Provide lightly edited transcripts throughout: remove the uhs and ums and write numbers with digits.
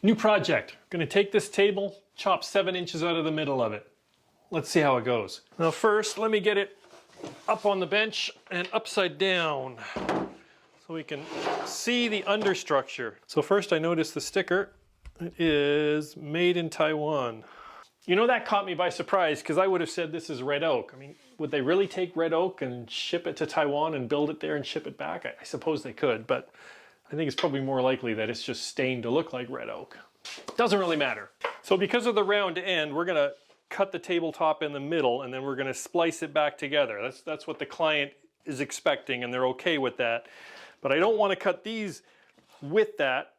New project. Gonna take this table, chop 7 inches out of the middle of it. Let's see how it goes. Now first, let me get it up on the bench and upside down so we can see the understructure. So first I noticed the sticker. It is made in Taiwan. You know, that caught me by surprise because I would have said this is red oak. I mean, would they really take red oak and ship it to Taiwan and build it there and ship it back? I suppose they could, but I think it's probably more likely that it's just stained to look like red oak. Doesn't really matter. So because of the round end, we're gonna cut the tabletop in the middle and then we're gonna splice it back together. That's what the client is expecting and they're okay with that. But I don't want to cut these with that,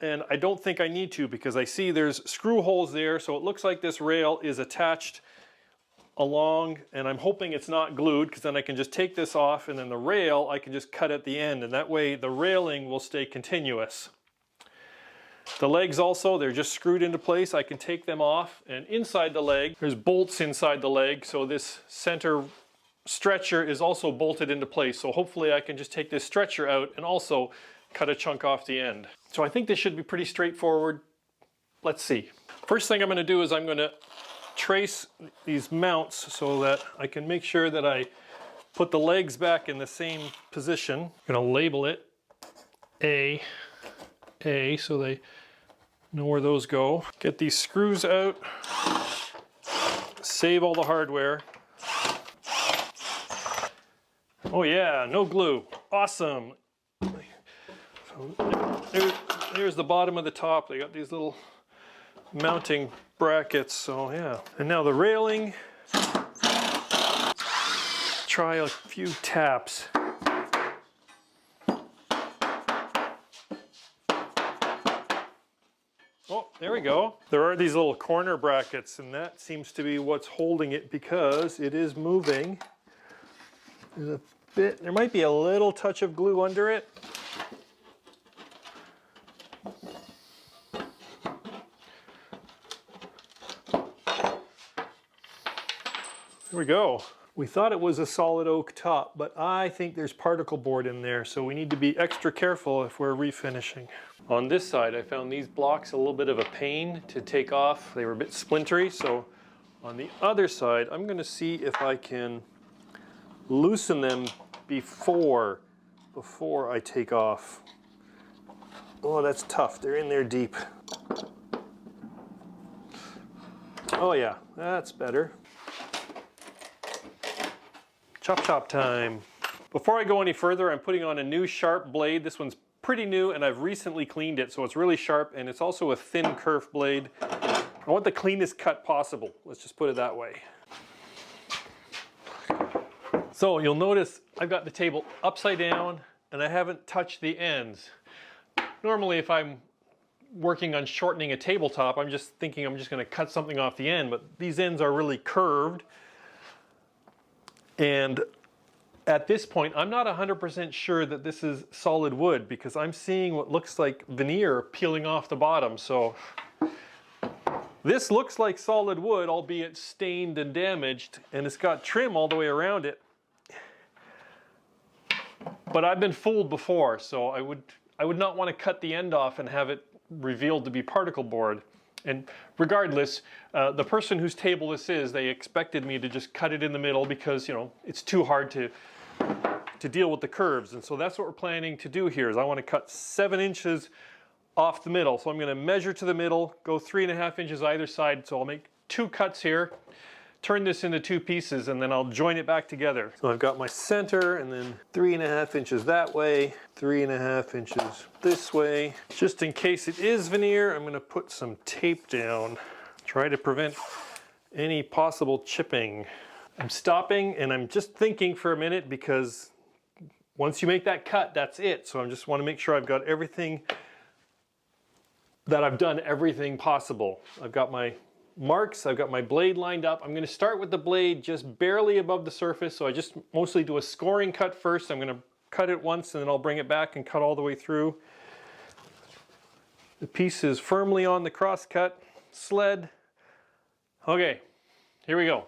and I don't think I need to because I see there's screw holes there, so it looks like this rail is attached along, and I'm hoping it's not glued because then I can just take this off and then the rail I can just cut at the end, and that way the railing will stay continuous. The legs also, they're just screwed into place. I can take them off, and inside the leg, there's bolts inside the leg, so this center stretcher is also bolted into place. So hopefully I can just take this stretcher out and also cut a chunk off the end. So I think this should be pretty straightforward. Let's see. First thing I'm going to do is I'm going to trace these mounts so that I can make sure that I put the legs back in the same position. I'm going to label it A so they know where those go. Get these screws out, save all the hardware. Oh yeah, no glue. Awesome. So there's the bottom of the top. They got these little mounting brackets, so yeah. And now the railing. Try a few taps. Oh, there we go. There are these little corner brackets, and that seems to be what's holding it because it is moving. There might be a little touch of glue under it. There we go. We thought it was a solid oak top, but I think there's particle board in there, so we need to be extra careful if we're refinishing. On this side, I found these blocks a little bit of a pain to take off. They were a bit splintery, so on the other side, I'm going to see if I can loosen them before I take off. Oh, that's tough. They're in there deep. Oh yeah, that's better. Chop chop time. Before I go any further, I'm putting on a new sharp blade. This one's pretty new and I've recently cleaned it, so it's really sharp and it's also a thin kerf blade. I want the cleanest cut possible. Let's just put it that way. So you'll notice I've got the table upside down and I haven't touched the ends. Normally if I'm working on shortening a tabletop, I'm just thinking I'm just going to cut something off the end, but these ends are really curved. And at this point, I'm not 100% sure that this is solid wood because I'm seeing what looks like veneer peeling off the bottom. So this looks like solid wood, albeit stained and damaged, and it's got trim all the way around it. But I've been fooled before, so I would not want to cut the end off and have it revealed to be particle board. And regardless, the person whose table this is, they expected me to just cut it in the middle because, you know, it's too hard to deal with the curves. And so that's what we're planning to do here is I want to cut 7 inches off the middle. So I'm going to measure to the middle, go 3.5 inches either side. So I'll make 2 cuts here, turn this into 2 pieces, and then I'll join it back together. So I've got my center and then 3.5 inches that way, 3.5 inches this way. Just in case it is veneer, I'm going to put some tape down, try to prevent any possible chipping. I'm stopping and I'm just thinking for a minute because once you make that cut, that's it. So I just want to make sure I've got everything, that I've done everything possible. I've got my marks, I've got my blade lined up. I'm going to start with the blade just barely above the surface. So I just mostly do a scoring cut first. I'm going to cut it once and then I'll bring it back and cut all the way through. The piece is firmly on the crosscut sled. Okay, here we go.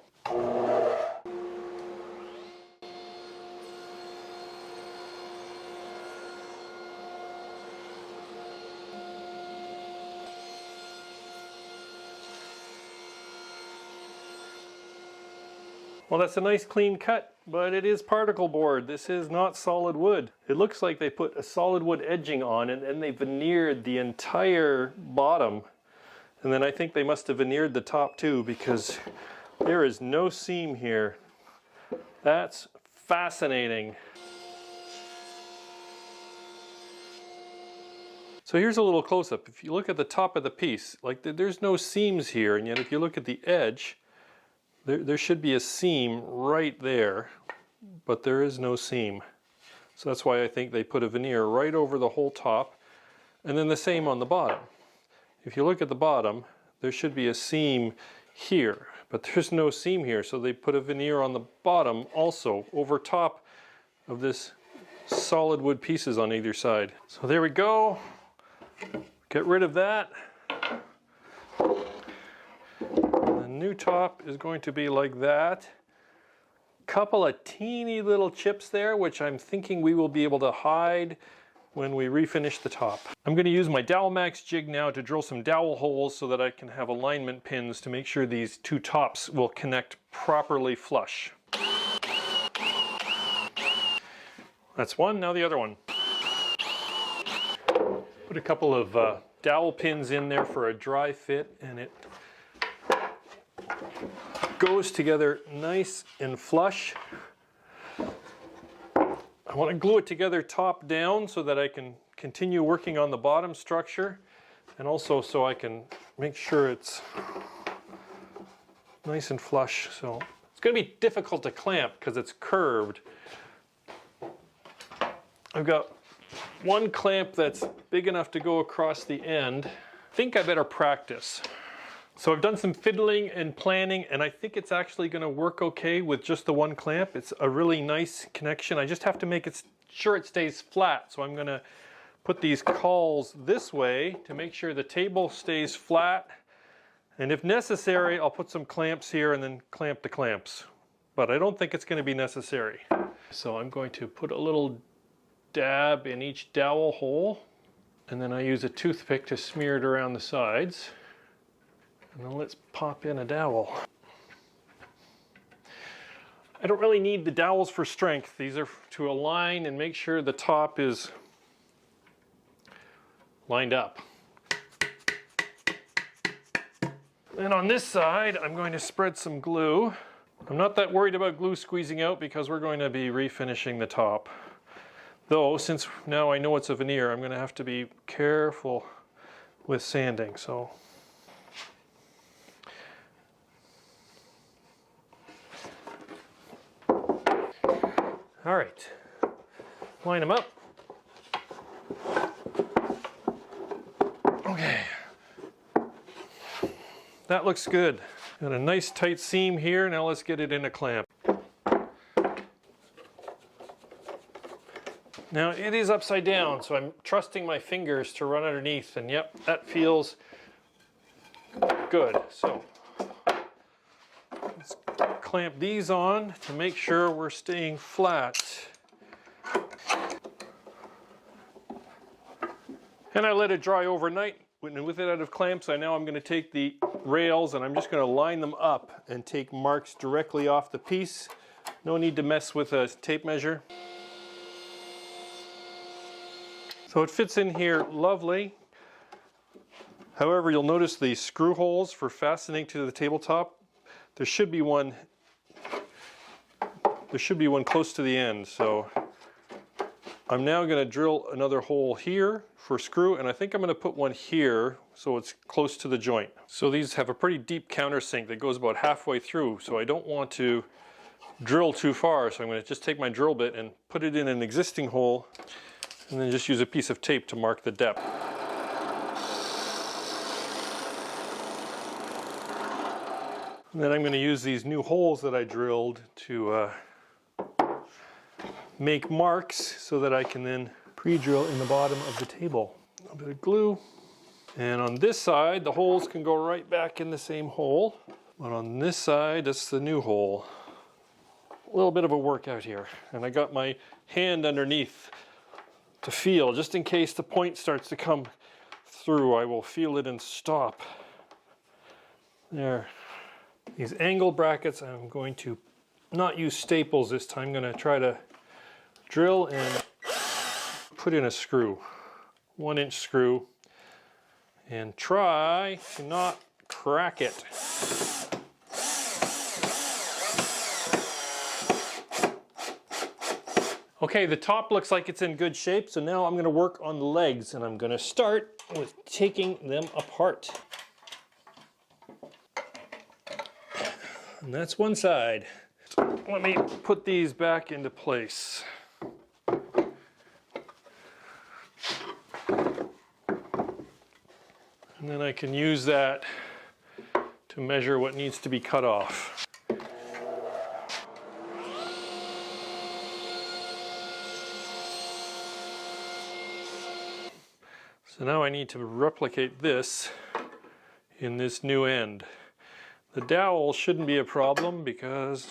Well, that's a nice clean cut, but it is particle board. This is not solid wood. It looks like they put a solid wood edging on and then they veneered the entire bottom. And then I think they must have veneered the top too, because there is no seam here. That's fascinating. So here's a little close-up. If you look at the top of the piece, like there's no seams here, and yet if you look at the edge, there should be a seam right there, but there is no seam. So that's why I think they put a veneer right over the whole top, and then the same on the bottom. If you look at the bottom, there should be a seam here, but there's no seam here, so they put a veneer on the bottom also over top of this solid wood pieces on either side. So there we go. Get rid of that. The new top is going to be like that. Couple of teeny little chips there, which I'm thinking we will be able to hide when we refinish the top. I'm going to use my Dowel Max jig now to drill some dowel holes so that I can have alignment pins to make sure these two tops will connect properly flush. That's one, now the other one. Put a couple of dowel pins in there for a dry fit, and it goes together nice and flush. I want to glue it together top down so that I can continue working on the bottom structure, and also so I can make sure it's nice and flush. So it's going to be difficult to clamp because it's curved. I've got one clamp that's big enough to go across the end. I think I better practice. So I've done some fiddling and planning, and I think it's actually going to work okay with just the one clamp. It's a really nice connection. I just have to make sure it stays flat. So I'm going to put these cawls this way to make sure the table stays flat. And if necessary, I'll put some clamps here and then clamp the clamps. But I don't think it's going to be necessary. So I'm going to put a little dab in each dowel hole, and then I use a toothpick to smear it around the sides. And then let's pop in a dowel. I don't really need the dowels for strength. These are to align and make sure the top is lined up. And on this side, I'm going to spread some glue. I'm not that worried about glue squeezing out because we're going to be refinishing the top. Though, since now I know it's a veneer, I'm going to have to be careful with sanding. So all right, line them up. Okay, that looks good. Got a nice tight seam here. Now let's get it in a clamp. Now it is upside down, so I'm trusting my fingers to run underneath, and yep, that feels good. So let's clamp these on to make sure we're staying flat. And I let it dry overnight. With it out of clamps, I'm going to take the rails and I'm just going to line them up and take marks directly off the piece. No need to mess with a tape measure. So it fits in here lovely. However, you'll notice the screw holes for fastening to the tabletop. There should be one close to the end. So I'm now going to drill another hole here for screw, and I think I'm going to put one here so it's close to the joint. So these have a pretty deep countersink that goes about halfway through, so I don't want to drill too far. So I'm going to just take my drill bit and put it in an existing hole, and then just use a piece of tape to mark the depth. And then I'm going to use these new holes that I drilled to make marks so that I can then pre-drill in the bottom of the table. A little bit of glue. And on this side, the holes can go right back in the same hole. But on this side, that's the new hole. A little bit of a workout here. And I got my hand underneath to feel, just in case the point starts to come through, I will feel it and stop. There. These angle brackets I'm going to not use staples this time. I'm going to try to drill and put in a screw, 1-inch screw, and try to not crack it. Okay, the top looks like it's in good shape, so now I'm going to work on the legs, and I'm going to start with taking them apart. And that's one side. Let me put these back into place. And then I can use that to measure what needs to be cut off. So now I need to replicate this in this new end. The dowel shouldn't be a problem because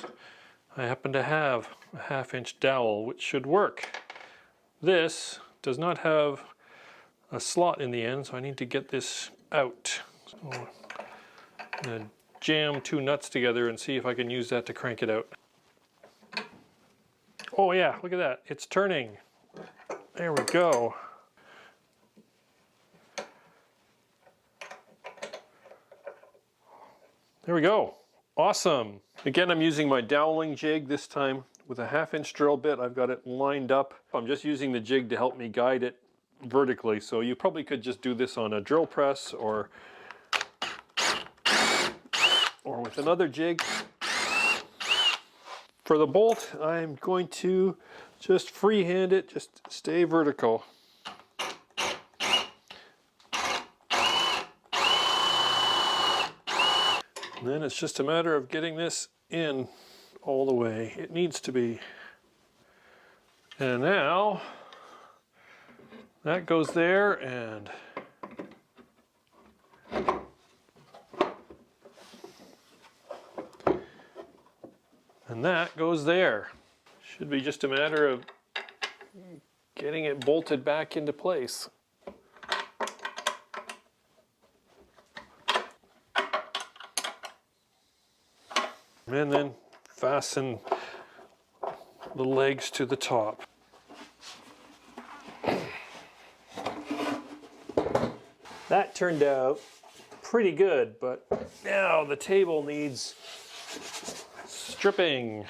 I happen to have a 1/2-inch dowel, which should work. This does not have a slot in the end, so I need to get this out. So I'm going to jam 2 nuts together and see if I can use that to crank it out. Oh yeah, look at that, it's turning. There we go. There we go. Awesome. Again, I'm using my doweling jig this time with a 1/2-inch drill bit. I've got it lined up. I'm just using the jig to help me guide it vertically. So you probably could just do this on a drill press or with another jig. For the bolt, I'm going to just freehand it, just stay vertical. And then it's just a matter of getting this in all the way. It needs to be. And now that goes there, and that goes there. Should be just a matter of getting it bolted back into place. And then fasten the legs to the top. That turned out pretty good, but now the table needs stripping.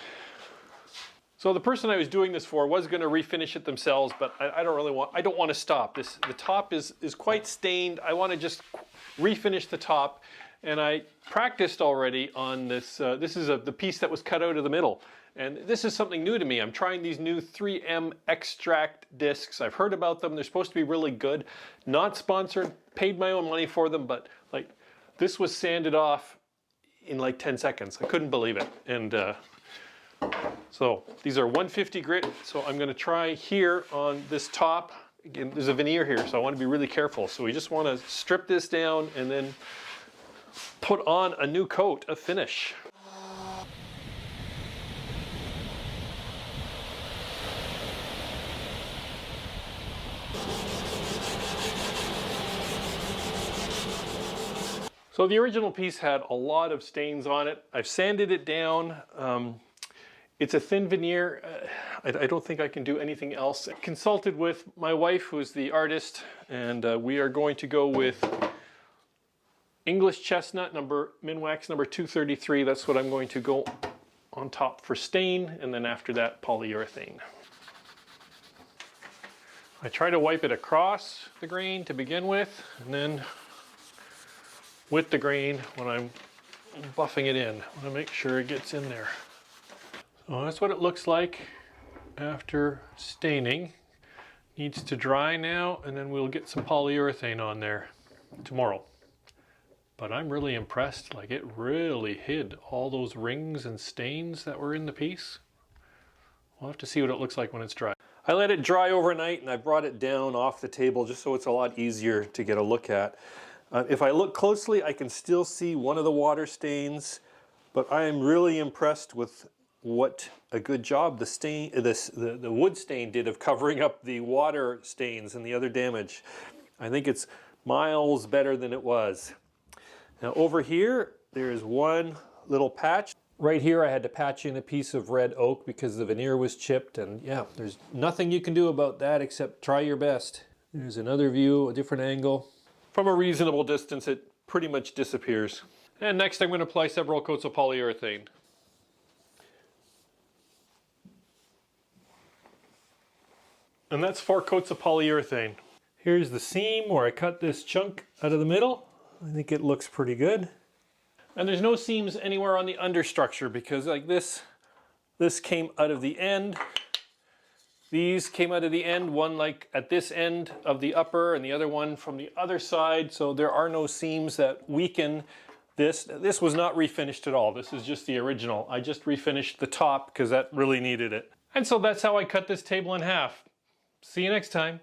So the person I was doing this for was going to refinish it themselves, but I don't want to stop. The top is quite stained. I want to just refinish the top. And I practiced already on this. This is the piece that was cut out of the middle. And this is something new to me. I'm trying these new 3M extract discs. I've heard about them. They're supposed to be really good. Not sponsored, paid my own money for them, but like this was sanded off in like 10 seconds. I couldn't believe it. And so these are 150 grit. So I'm gonna try here on this top. Again, there's a veneer here, so I want to be really careful. So we just want to strip this down and then put on a new coat of finish. So the original piece had a lot of stains on it. I've sanded it down. It's a thin veneer. I don't think I can do anything else. I consulted with my wife, who's the artist, and we are going to go with English chestnut Minwax number 233. That's what I'm going to go on top for stain, and then after that polyurethane. I try to wipe it across the grain to begin with, and then with the grain when I'm buffing it in. I want to make sure it gets in there. So that's what it looks like after staining. Needs to dry now, and then we'll get some polyurethane on there tomorrow. But I'm really impressed. Like, it really hid all those rings and stains that were in the piece. We'll have to see what it looks like when it's dry. I let it dry overnight, and I brought it down off the table just so it's a lot easier to get a look at. If I look closely, I can still see one of the water stains, but I am really impressed with what a good job the wood stain did of covering up the water stains and the other damage. I think it's miles better than it was. Now over here, there is one little patch. Right here I had to patch in a piece of red oak because the veneer was chipped, and yeah, there's nothing you can do about that except try your best. There's another view, a different angle. From a reasonable distance it pretty much disappears. And next I'm going to apply several coats of polyurethane. And that's 4 coats of polyurethane. Here's the seam where I cut this chunk out of the middle. I think it looks pretty good. And there's no seams anywhere on the understructure because like this came out of the end. These came out of the end, one like at this end of the upper and the other one from the other side. So there are no seams that weaken this. This was not refinished at all. This is just the original. I just refinished the top because that really needed it. And so that's how I cut this table in half. See you next time.